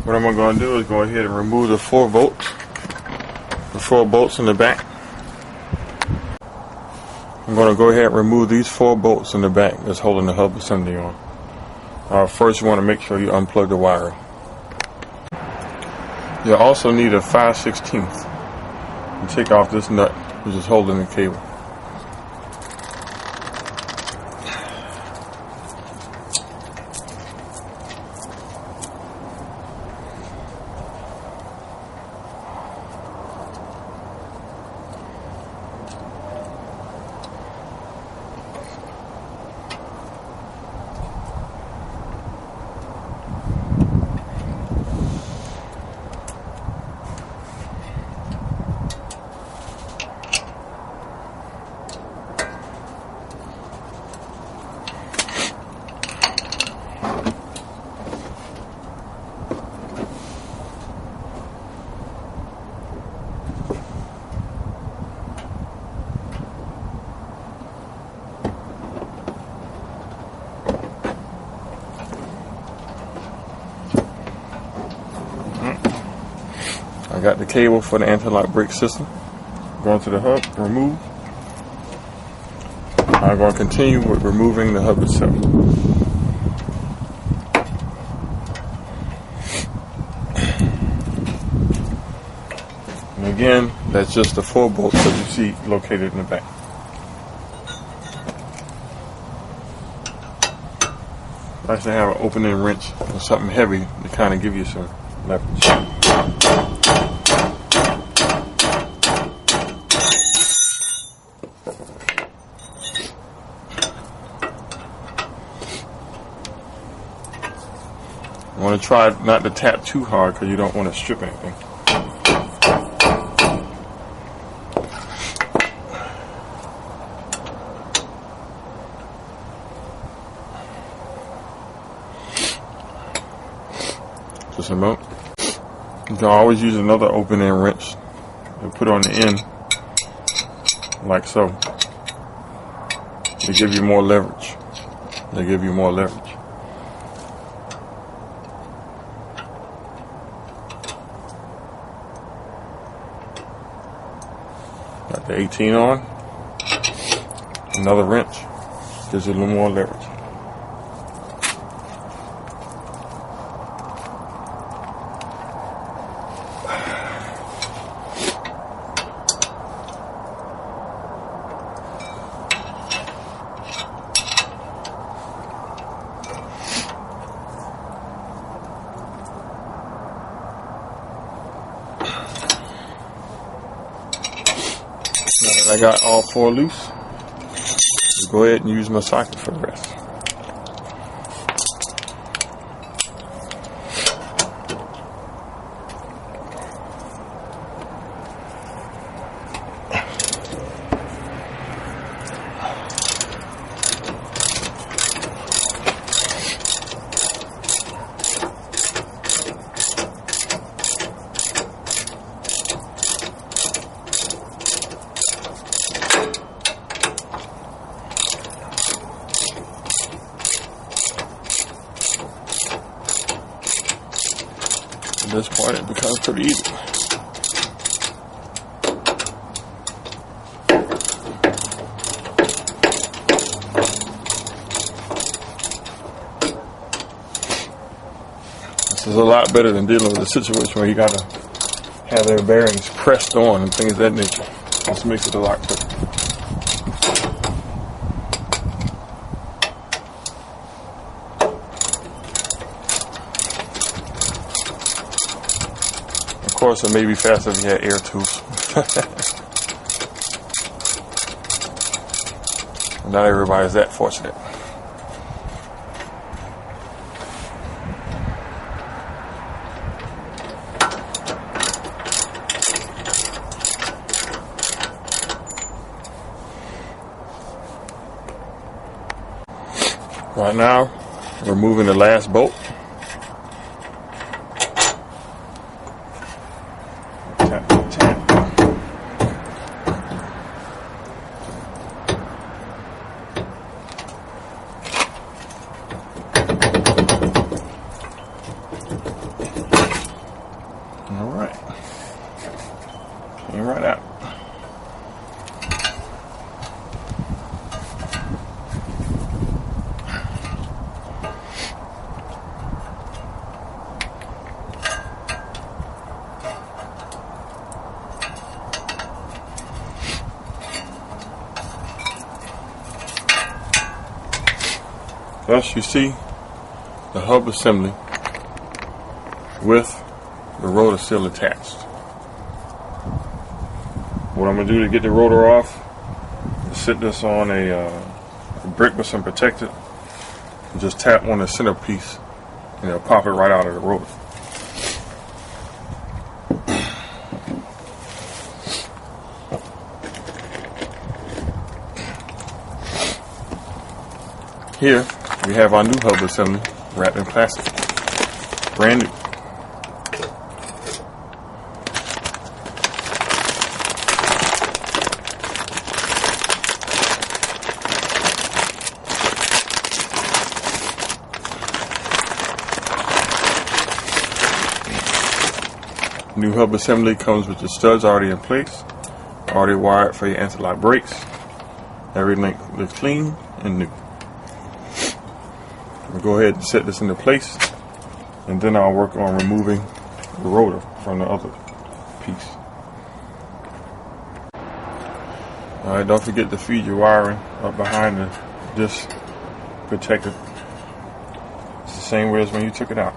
What I'm going to do is go ahead and remove the 4 bolts. The 4 bolts in the back. I'm going to go ahead and remove these 4 bolts in the back that's holding the hub assembly on. First, you want to make sure you unplug the wiring. You'll also need a 5/16 and take off this nut which is holding the cable. I got the cable for the anti-lock brake system. Going to the hub, remove. I'm going to continue with removing the hub itself. And again, that's just the 4 bolts that you see located in the back. Nice to have an opening wrench or something heavy to kind of give you some leverage. You want to try not to tap too hard because you don't want to strip anything. Just a moment. You can always use another open-end wrench and put on the end like so to give you more leverage. They give you more leverage. Got the 18 on. Another wrench gives you a little more leverage. Now that I got all 4 loose, I'll go ahead and use my socket for the rest. At this point, it becomes pretty easy. This is a lot better than dealing with a situation where you gotta have their bearings pressed on and things of that nature. This makes it a lot quicker. Of course, it may be faster if you had air tools. Not everybody's that fortunate. Right now, removing the last bolt. Tap, tap. Alright. Came right out. Thus you see the hub assembly with the rotor still attached. What I'm going to do to get the rotor off is sit this on a brick with some protector and just tap on the centerpiece and it'll pop it right out of the rotor. Here we have our new hub assembly wrapped in plastic, brand new. New hub assembly comes with the studs already in place, already wired for your anti-lock brakes. Every link looks clean and new. We'll go ahead and set this into place, and then I'll work on removing the rotor from the other piece. Alright, don't forget to feed your wiring up behind this protector. It's the same way as when you took it out.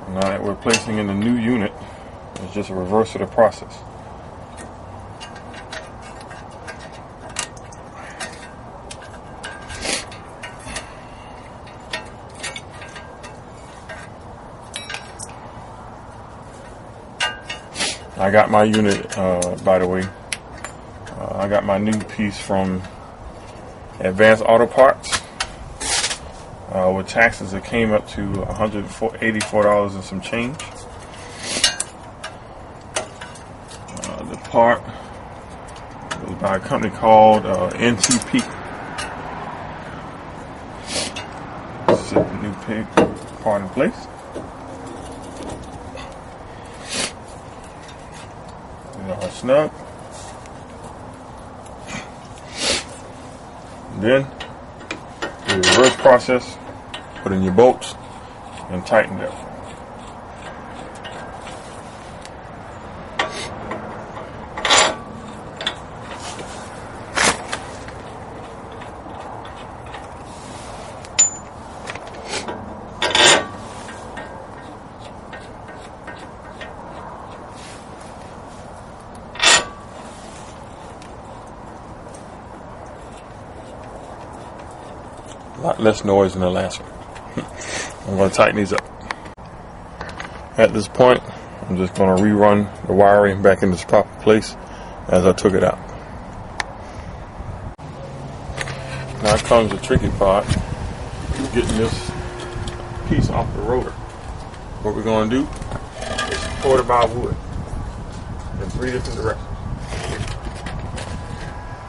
Now that we're placing in the new unit, it's just a reverse of the process. I got my unit, by the way, I got my new piece from Advanced Auto Parts. With taxes, it came up to $184 and some change. The part was by a company called NTP. Set the new part in place. Snug. Then the reverse process, put in your bolts and tighten it up. A lot less noise than the last one. I'm going to tighten these up. At this point, I'm just going to rerun the wiring back in its proper place as I took it out. Now comes the tricky part, getting this piece off the rotor. What we're going to do is support it by wood in 3 different directions.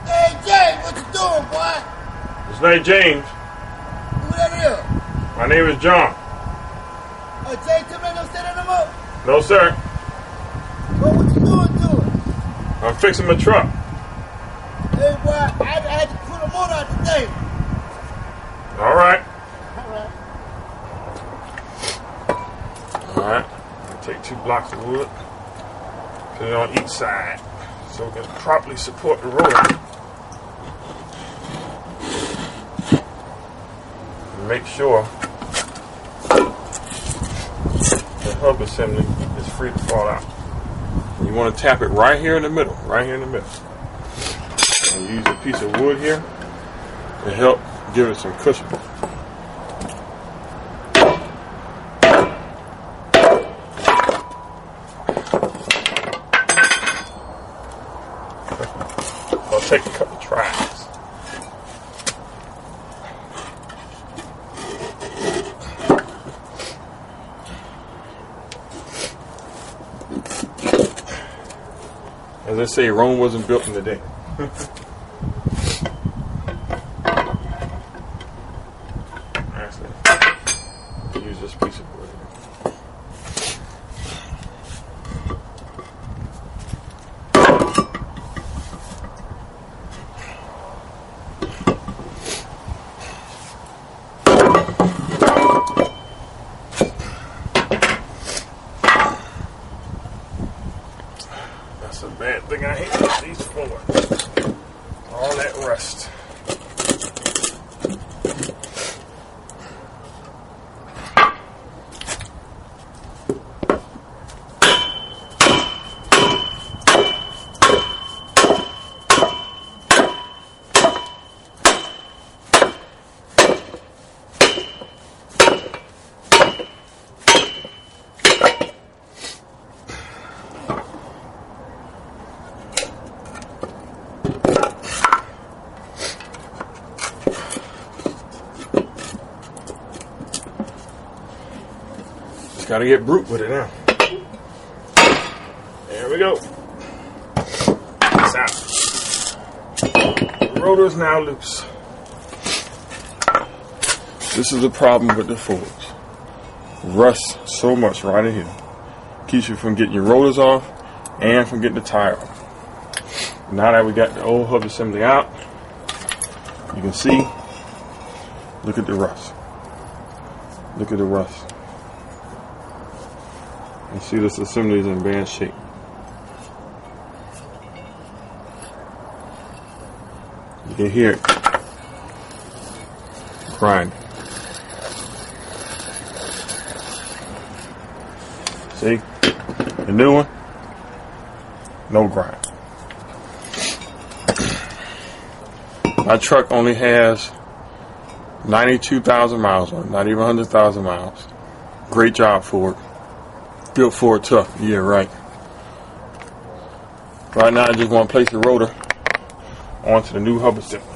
Hey James, what you doing, boy? His name James. Who that is? My name is John. James, tell me don't say that no more. No, sir. Well, what you doing to it? I'm fixing my truck. Hey, boy, I had to put a motor out today. All right. All right. All right. I'll take 2 blocks of wood, put it on each side so we can properly support the rotor. And make sure the hub assembly is free to fall out. And you want to tap it right here in the middle, right here in the middle. And use a piece of wood here to help give it some cushion. I'll take a couple tries. As I say, Rome wasn't built in a day. Actually, use use this piece of wood. That's a bad thing I hate these floors. All that rust. Gotta get brute with it now. There we go. It's out. The rotor is now loose. This is the problem with the Fords. Rust so much right in here. Keeps you from getting your rotors off and from getting the tire off. Now that we got the old hub assembly out, you can see, look at the rust. Look at the rust. You see this assembly is in bad shape. You can hear it grinding. See? The new one, no grind. My truck only has 92,000 miles on it, not even 100,000 miles. Great job, Ford. Built Ford tough. Yeah, right. Right now, I just want to place the rotor onto the new hub assembly.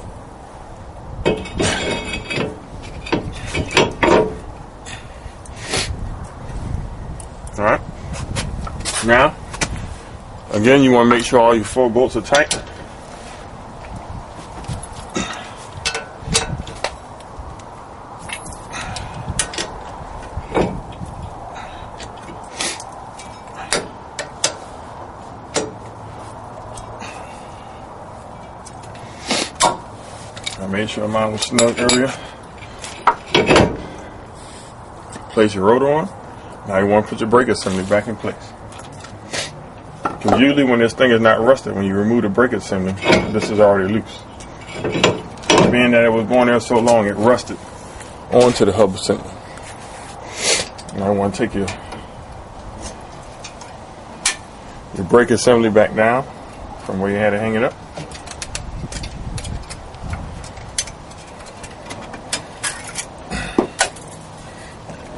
All right. Now, again, you want to make sure all your 4 bolts are tight. I made sure mine was snug earlier. Place your rotor on. Now you want to put your brake assembly back in place. Because usually when this thing is not rusted, when you remove the brake assembly, this is already loose. Being that it was going there so long, it rusted onto the hub assembly. Now I want to take your brake assembly back down from where you had to hang it up.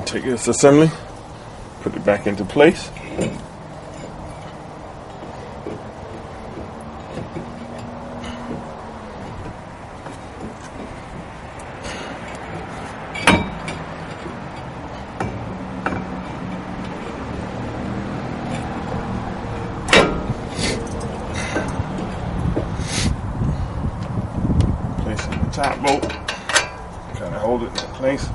Take this assembly, put it back into place. Place it in the top bolt, kind of hold it in place.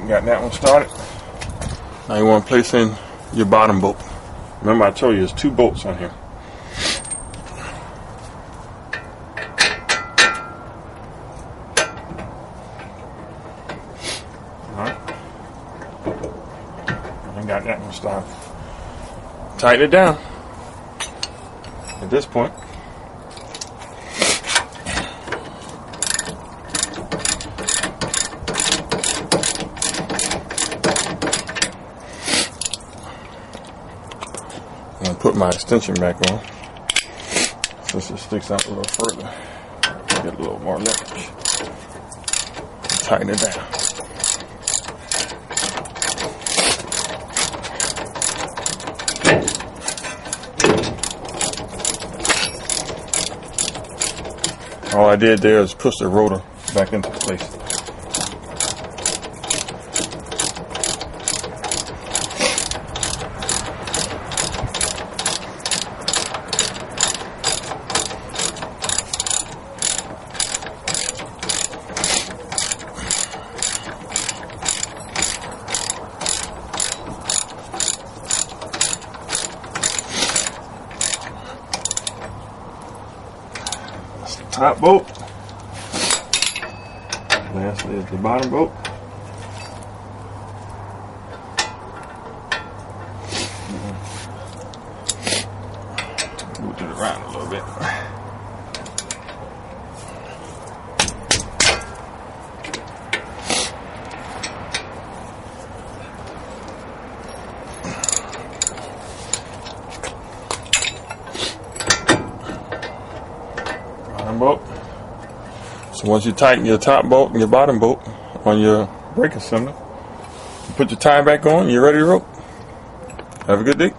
Got that one started. Now you want to place in your bottom bolt. Remember I told you there's 2 bolts on here. Alright. I got that one started. Tighten it down. At this point, I'm going to put my extension back on since it sticks out a little further. Get a little more leverage. Tighten it down. All I did there is push the rotor back into place. top bolt. Lastly is the bottom bolt. Move it around a little bit. Bottom bolt. So once you tighten your top bolt and your bottom bolt on your brake assembly, you put your tire back on, you're ready to roll. Have a good day.